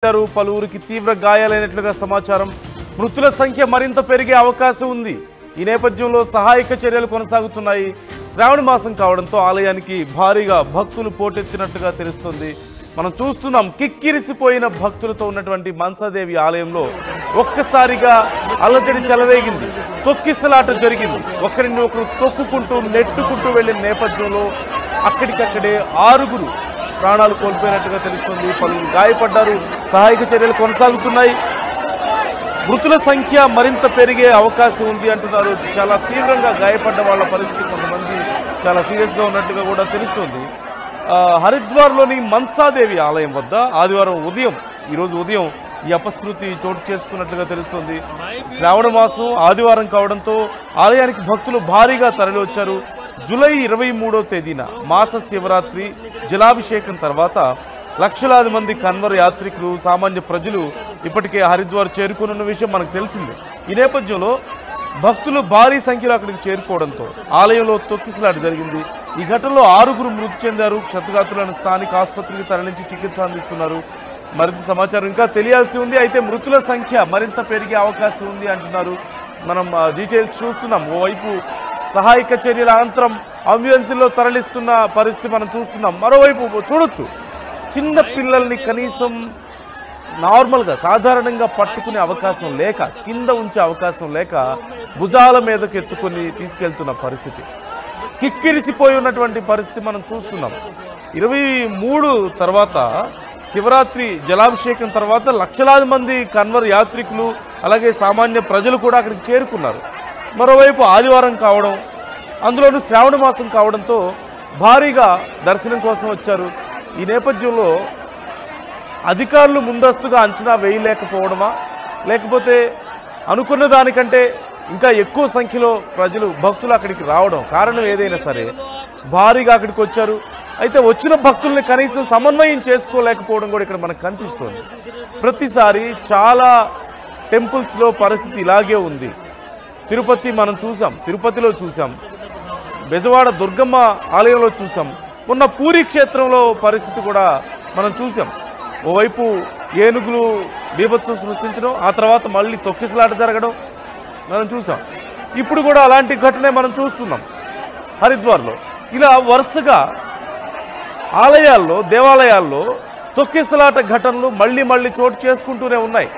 పలువురికి తీవ్ర గాయాలైనట్లుగా సమాచారం. మృతుల సంఖ్య మరింత పెరిగే అవకాశం ఉంది. ఈ నేపథ్యంలో సహాయక చర్యలు కొనసాగుతున్నాయి. శ్రావణ మాసం కావడంతో ఆలయానికి భారీగా భక్తులు పోటెత్తినట్లుగా తెలుస్తుంది. మనం చూస్తున్నాం కిక్కిరిసిపోయిన భక్తులతో ఉన్నటువంటి మనసాదేవి ఆలయంలో ఒక్కసారిగా అల్లజడి చెలరేగింది. తొక్కిసలాట జరిగింది. ఒకరిని ఒకరు తొక్కుకుంటూ నెట్టుకుంటూ వెళ్లిన నేపథ్యంలో అక్కడికక్కడే 6 ప్రాణాలు కోల్పోయినట్టుగా తెలుస్తుంది. పలువురు గాయపడ్డారు. సహాయక చర్యలు కొనసాగుతున్నాయి. మృతుల సంఖ్య మరింత పెరిగే అవకాశం ఉంది అంటున్నారు. చాలా తీవ్రంగా గాయపడ్డ వాళ్ళ పరిస్థితి కొంతమంది చాలా సీరియస్గా ఉన్నట్టుగా కూడా తెలుస్తుంది. హరిద్వార్లోని మనసాదేవి ఆలయం వద్ద ఆదివారం ఉదయం ఈరోజు ఉదయం ఈ అపశృతి చోటు చేసుకున్నట్లుగా తెలుస్తుంది. శ్రావణ మాసం ఆదివారం కావడంతో ఆలయానికి భక్తులు భారీగా తరలి వచ్చారు. జూలై 23వ తేదీన మాస శివరాత్రి జలాభిషేకం తర్వాత లక్షలాది మంది కన్వర్ యాత్రికులు సామాన్య ప్రజలు ఇప్పటికే హరిద్వార్ చేరుకున్న విషయం మనకు తెలిసిందే. ఈ నేపథ్యంలో భక్తులు భారీ సంఖ్యలో అక్కడికి చేరుకోవడంతో ఆలయంలో తొక్కిసలాట జరిగింది. ఈ ఘటనలో 6 మృతి చెందారు. క్షతగాత్రులను స్థానిక ఆసుపత్రికి తరలించి చికిత్స అందిస్తున్నారు. మరింత సమాచారం ఇంకా తెలియాల్సి ఉంది. అయితే మృతుల సంఖ్య మరింత పెరిగే అవకాశం ఉంది అంటున్నారు. మనం డీటెయిల్స్ చూస్తున్నాం. ఓవైపు సహాయక చర్యల అనంతరం అంబులెన్స్లో తరలిస్తున్న పరిస్థితి మనం చూస్తున్నాం. మరోవైపు చూడొచ్చు చిన్న పిల్లల్ని కనీసం నార్మల్గా సాధారణంగా పట్టుకునే అవకాశం లేక, కింద ఉంచే అవకాశం లేక భుజాల మీదకు ఎత్తుకొని తీసుకెళ్తున్న పరిస్థితి, కిక్కిరిసిపోయి ఉన్నటువంటి పరిస్థితి మనం చూస్తున్నాం. 23 తర్వాత శివరాత్రి జలాభిషేకం తర్వాత లక్షలాది మంది కన్వర్ యాత్రికులు అలాగే సామాన్య ప్రజలు కూడా అక్కడికి చేరుకున్నారు. మరోవైపు ఆదివారం కావడం, అందులోనూ శ్రావణ మాసం కావడంతో భారీగా దర్శనం కోసం వచ్చారు. ఈ నేపథ్యంలో అధికారులు ముందస్తుగా అంచనా వేయలేకపోవడమా, లేకపోతే అనుకున్న దానికంటే ఇంకా ఎక్కువ సంఖ్యలో ప్రజలు భక్తులు అక్కడికి రావడం, కారణం ఏదైనా సరే భారీగా అక్కడికి వచ్చారు. అయితే వచ్చిన భక్తుల్ని కనీసం సమన్వయం చేసుకోలేకపోవడం కూడా ఇక్కడ మనకు కనిపిస్తోంది. ప్రతిసారి చాలా టెంపుల్స్లో పరిస్థితి ఇలాగే ఉంది. తిరుపతి మనం చూసాం, తిరుపతిలో చూసాం, బెజవాడ దుర్గమ్మ ఆలయంలో చూసాం, మొన్న పూరి క్షేత్రంలో పరిస్థితి కూడా మనం చూసాం. ఓవైపు ఏనుగులు బీభత్సం సృష్టించడం, ఆ తర్వాత మళ్ళీ తొక్కిసలాట జరగడం మనం చూసాం. ఇప్పుడు కూడా అలాంటి ఘటనే మనం చూస్తున్నాం హరిద్వార్లో. ఇలా వరుసగా ఆలయాల్లో, దేవాలయాల్లో తొక్కిసలాట ఘటనలు మళ్ళీ చోటు చేసుకుంటూనే ఉన్నాయి.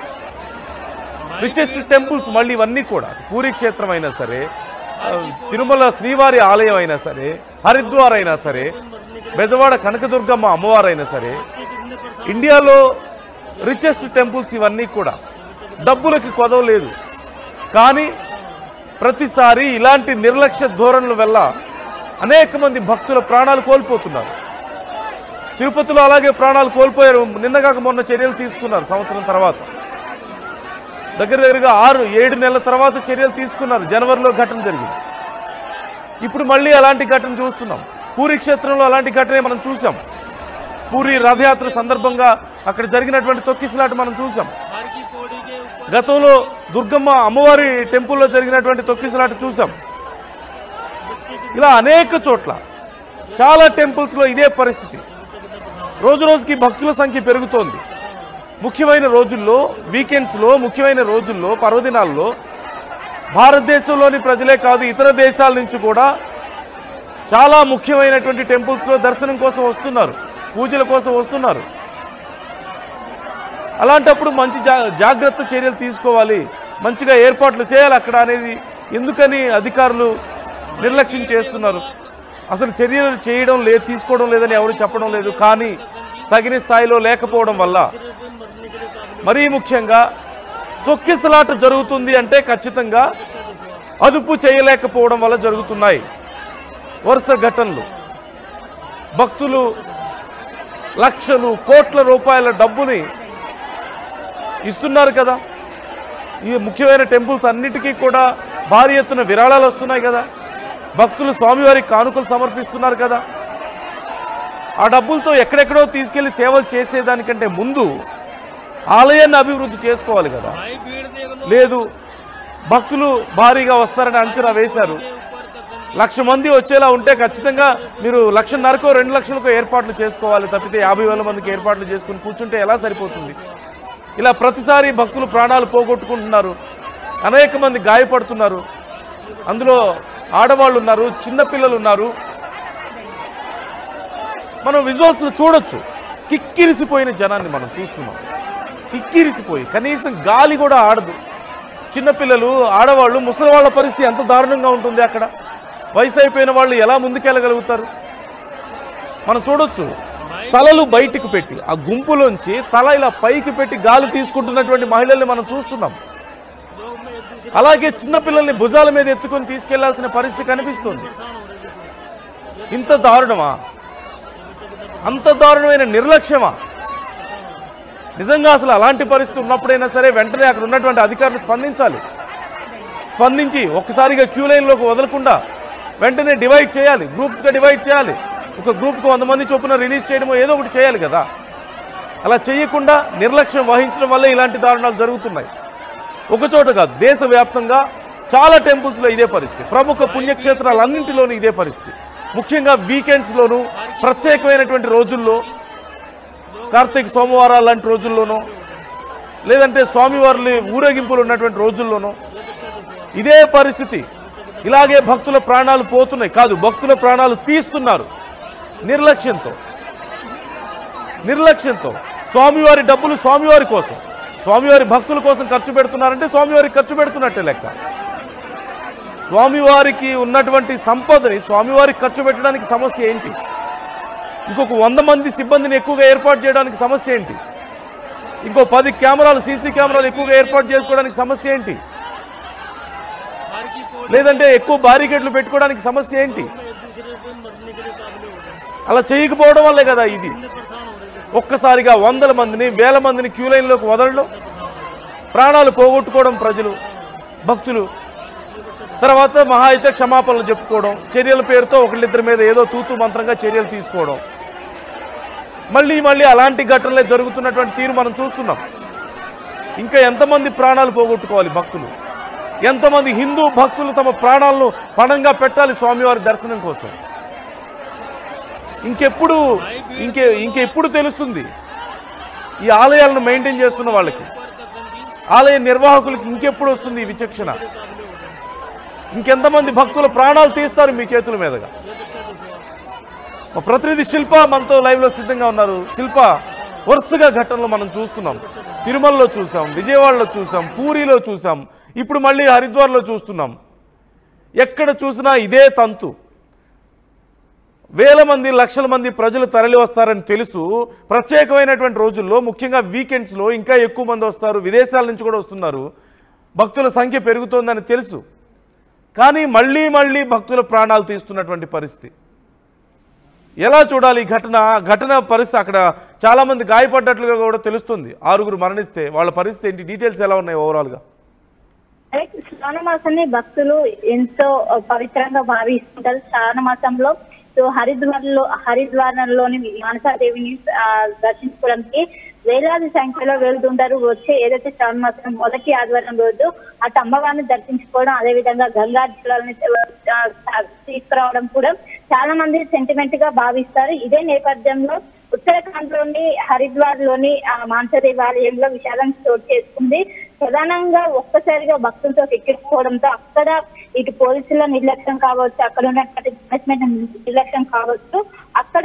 రిచెస్ట్ టెంపుల్స్ మళ్ళీ ఇవన్నీ కూడా పూరి క్షేత్రం అయినా సరే, తిరుమల శ్రీవారి ఆలయం అయినా సరే, హరిద్వార్ అయినా సరే, బెజవాడ కనకదుర్గమ్మ అమ్మవారైనా సరే, ఇండియాలో రిచెస్ట్ టెంపుల్స్ ఇవన్నీ కూడా డబ్బులకి కొదవలేదు. కానీ ప్రతిసారి ఇలాంటి నిర్లక్ష్య ధోరణుల వల్ల అనేక మంది భక్తుల ప్రాణాలు కోల్పోతున్నారు. తిరుపతిలో అలాగే ప్రాణాలు కోల్పోయారు. నిన్నగాక మొన్న చర్యలు తీసుకున్నారు. సంవత్సరం తర్వాత దగ్గరగా 6-7 నెలల తర్వాత చర్యలు తీసుకున్నారు. జనవరిలో ఘటన జరిగింది. ఇప్పుడు మళ్ళీ అలాంటి ఘటన చూస్తున్నాం. పూరి క్షేత్రంలో అలాంటి ఘటనే మనం చూసాం. పూరి రథయాత్ర సందర్భంగా అక్కడ జరిగినటువంటి తొక్కిసలాట మనం చూసాం. గతంలో దుర్గమ్మ అమ్మవారి టెంపుల్లో జరిగినటువంటి తొక్కిసలాట చూసాం. ఇలా అనేక చోట్ల చాలా టెంపుల్స్లో ఇదే పరిస్థితి. రోజు రోజుకి భక్తుల సంఖ్య పెరుగుతోంది. ముఖ్యమైన రోజుల్లో, వీకెండ్స్లో, ముఖ్యమైన రోజుల్లో, పర్వదినాల్లో భారతదేశంలోని ప్రజలే కాదు ఇతర దేశాల నుంచి కూడా చాలా ముఖ్యమైనటువంటి టెంపుల్స్లో దర్శనం కోసం వస్తున్నారు, పూజల కోసం వస్తున్నారు. అలాంటప్పుడు మంచి జాగ్రత్త చర్యలు తీసుకోవాలి, మంచిగా ఏర్పాట్లు చేయాలి అక్కడ అనేది ఎందుకని అధికారులు నిర్లక్ష్యం చేస్తున్నారు? అసలు చర్యలు చేయడం లేదు, తీసుకోవడం లేదని ఎవరు చెప్పడం లేదు. కానీ తగిన స్థాయిలో లేకపోవడం వల్ల, మరీ ముఖ్యంగా తొక్కిసలాట జరుగుతుంది అంటే ఖచ్చితంగా అదుపు చేయలేకపోవడం వల్ల జరుగుతున్నాయి వరుస ఘటనలు. భక్తులు లక్షలు కోట్ల రూపాయల డబ్బుని ఇస్తున్నారు కదా. ఈ ముఖ్యమైన టెంపుల్స్ అన్నిటికీ కూడా భారీ ఎత్తున విరాళాలు వస్తున్నాయి కదా. భక్తులు స్వామివారికి కానుకలు సమర్పిస్తున్నారు కదా. ఆ డబ్బులతో ఎక్కడెక్కడో తీసుకెళ్లి సేవలు చేసేదానికంటే ముందు ఆలయాన్ని అభివృద్ధి చేసుకోవాలి కదా. లేదు, భక్తులు భారీగా వస్తారని అంచనా వేశారు. 1,00,000 మంది వచ్చేలా ఉంటే ఖచ్చితంగా మీరు 1,50,000కో 2 లక్షలకో ఏర్పాట్లు చేసుకోవాలి. తప్పితే 50,000 మందికి ఏర్పాట్లు చేసుకుని కూర్చుంటే ఎలా సరిపోతుంది? ఇలా ప్రతిసారి భక్తులు ప్రాణాలు పోగొట్టుకుంటున్నారు, అనేక మంది గాయపడుతున్నారు. అందులో ఆడవాళ్ళు ఉన్నారు, చిన్నపిల్లలు ఉన్నారు. మనం విజువల్స్ చూడొచ్చు. కిక్కిరిసిపోయిన జనాన్ని మనం చూస్తున్నాం. కిక్కిరిసిపోయి కనీసం గాలి కూడా ఆడదు. చిన్నపిల్లలు, ఆడవాళ్ళు, ముసలి వాళ్ళ పరిస్థితి ఎంత దారుణంగా ఉంటుంది. అక్కడ వయసు అయిపోయిన వాళ్ళు ఎలా ముందుకెళ్ళగలుగుతారు? మనం చూడొచ్చు. తలలు బయటికి పెట్టి ఆ గుంపులోంచి తల ఇలా పైకి పెట్టి గాలి తీసుకుంటున్నటువంటి మహిళల్ని మనం చూస్తున్నాం. అలాగే చిన్నపిల్లల్ని భుజాల మీద ఎత్తుకొని తీసుకెళ్లాల్సిన పరిస్థితి కనిపిస్తుంది. ఇంత దారుణమా? అంత దారుణమైన నిర్లక్ష్యమా? నిజంగా అసలు అలాంటి పరిస్థితి ఉన్నప్పుడైనా సరే వెంటనే అక్కడ ఉన్నటువంటి అధికారులు స్పందించాలి. స్పందించి ఒక్కసారిగా క్యూ లైన్లోకి వదలకుండా వెంటనే డివైడ్ చేయాలి, గ్రూప్స్గా డివైడ్ చేయాలి. ఒక గ్రూప్కు 100 మంది చొప్పున రిలీజ్ చేయడమో ఏదో ఒకటి చేయాలి కదా. అలా చేయకుండా నిర్లక్ష్యం వహించడం వల్ల ఇలాంటి దారుణాలు జరుగుతున్నాయి. ఒకచోట కాదు, దేశవ్యాప్తంగా చాలా టెంపుల్స్లో ఇదే పరిస్థితి. ప్రముఖ పుణ్యక్షేత్రాలన్నింటిలోనూ ఇదే పరిస్థితి. ముఖ్యంగా వీకెండ్స్లోనూ, ప్రత్యేకమైనటువంటి రోజుల్లో, కార్తీక సోమవారాలు లాంటి రోజుల్లోనూ, లేదంటే స్వామివారి ఊరేగింపులు ఉన్నటువంటి రోజుల్లోనూ ఇదే పరిస్థితి. ఇలాగే భక్తుల ప్రాణాలు పోతున్నాయి. కాదు, భక్తుల ప్రాణాలు తీస్తున్నారు నిర్లక్ష్యంతో. స్వామివారి డబ్బులు స్వామివారి కోసం, స్వామివారి భక్తుల కోసం ఖర్చు పెడుతున్నారంటే స్వామివారికి ఖర్చు పెడుతున్నట్టే లెక్క. స్వామివారికి ఉన్నటువంటి సంపదని స్వామివారికి ఖర్చు పెట్టడానికి సమస్య ఏంటి? ఇంకొక 100 మంది సిబ్బందిని ఎక్కువగా ఏర్పాటు చేయడానికి సమస్య ఏంటి? ఇంకో 10 కెమెరాలు, సీసీ కెమెరాలు ఎక్కువగా ఏర్పాటు చేసుకోవడానికి సమస్య ఏంటి? లేదంటే ఎక్కువ బారికేడ్లు పెట్టుకోవడానికి సమస్య ఏంటి? అలా చేయకపోవడం వల్లే కదా ఇది. ఒక్కసారిగా 100 మందిని, 1000 మందిని క్యూ లైన్లోకి వదలడం, ప్రాణాలు పోగొట్టుకోవడం ప్రజలు, భక్తులు. తర్వాత మహా అయితే క్షమాపణలు చెప్పుకోవడం, చర్యల పేరుతో ఒకళ్ళిద్దరి మీద ఏదో తూతు మంత్రంగా చర్యలు తీసుకోవడం. మళ్ళీ అలాంటి ఘటనలే జరుగుతున్నటువంటి తీరు మనం చూస్తున్నాం. ఇంకా ఎంతమంది ప్రాణాలు పోగొట్టుకోవాలి భక్తులు? ఎంతమంది హిందూ భక్తులు తమ ప్రాణాలను పణంగా పెట్టాలి స్వామివారి దర్శనం కోసం? ఇంకెప్పుడు తెలుస్తుంది ఈ ఆలయాలను మెయింటైన్ చేస్తున్న వాళ్ళకి, ఆలయ నిర్వాహకులకి ఇంకెప్పుడు వస్తుంది ఈ విచక్షణ? ఇంకెంతమంది భక్తుల ప్రాణాలు తీస్తారు మీ చేతుల మీదుగా? మా ప్రతినిధి శిల్ప మనతో లైవ్లో సిద్ధంగా ఉన్నారు. శిల్ప, వరుసగా ఘటనలు మనం చూస్తున్నాం. తిరుమలలో చూసాం, విజయవాడలో చూసాం, పూరిలో చూసాం, ఇప్పుడు మళ్ళీ హరిద్వార్లో చూస్తున్నాం. ఎక్కడ చూసినా ఇదే తంతు. వేల మంది, లక్షల మంది ప్రజలు తరలి వస్తారని తెలుసు. ప్రత్యేకమైనటువంటి రోజుల్లో, ముఖ్యంగా వీకెండ్స్లో ఇంకా ఎక్కువ మంది వస్తారు, విదేశాల నుంచి కూడా వస్తున్నారు, భక్తుల సంఖ్య పెరుగుతోందని తెలుసు. కానీ మళ్ళీ భక్తుల ప్రాణాలు తీస్తున్నటువంటి పరిస్థితి. ఎలా చూడాలి ఈ ఘటన పరిస్థితి? అక్కడ చాలా మంది గాయపడ్డట్లుగా కూడా తెలుస్తుంది. 6గురు మరణిస్తే వాళ్ళ పరిస్థితి ఏంటి? డీటెయిల్స్ ఎలా ఉన్నాయి ఓవరాల్గా? శ్రావణ మాసాన్ని భక్తులు ఎంతో పవిత్రంగా భావిస్తుంటారు. శ్రావణ మాసంలో హరిద్వారంలోని మానసాదేవిని దర్శించుకోవడానికి వేలాది సంఖ్యలో వెళ్తుంటారు. వచ్చే ఏదైతే శ్రావణ మాసం మొదటి ఆదివారం రోజు అటు అమ్మవారిని దర్శించుకోవడం, అదేవిధంగా గంగా జలాలని తీసుకురావడం కూడా చాలా మంది సెంటిమెంట్ గా భావిస్తారు. ఇదే నేపథ్యంలో ఉత్తరాఖండ్ లోని హరిద్వార్ లోని మానసాదేవి ఆలయంలో విషాదం చోటు చేసుకుంది. ప్రధానంగా ఒక్కసారిగా భక్తులతో ఎక్కించుకోవడంతో అక్కడ ఇటు పోలీసుల నిర్లక్ష్యం కావచ్చు, అక్కడ ఉన్నటువంటి నిర్లక్ష్యం కావచ్చు, అక్కడ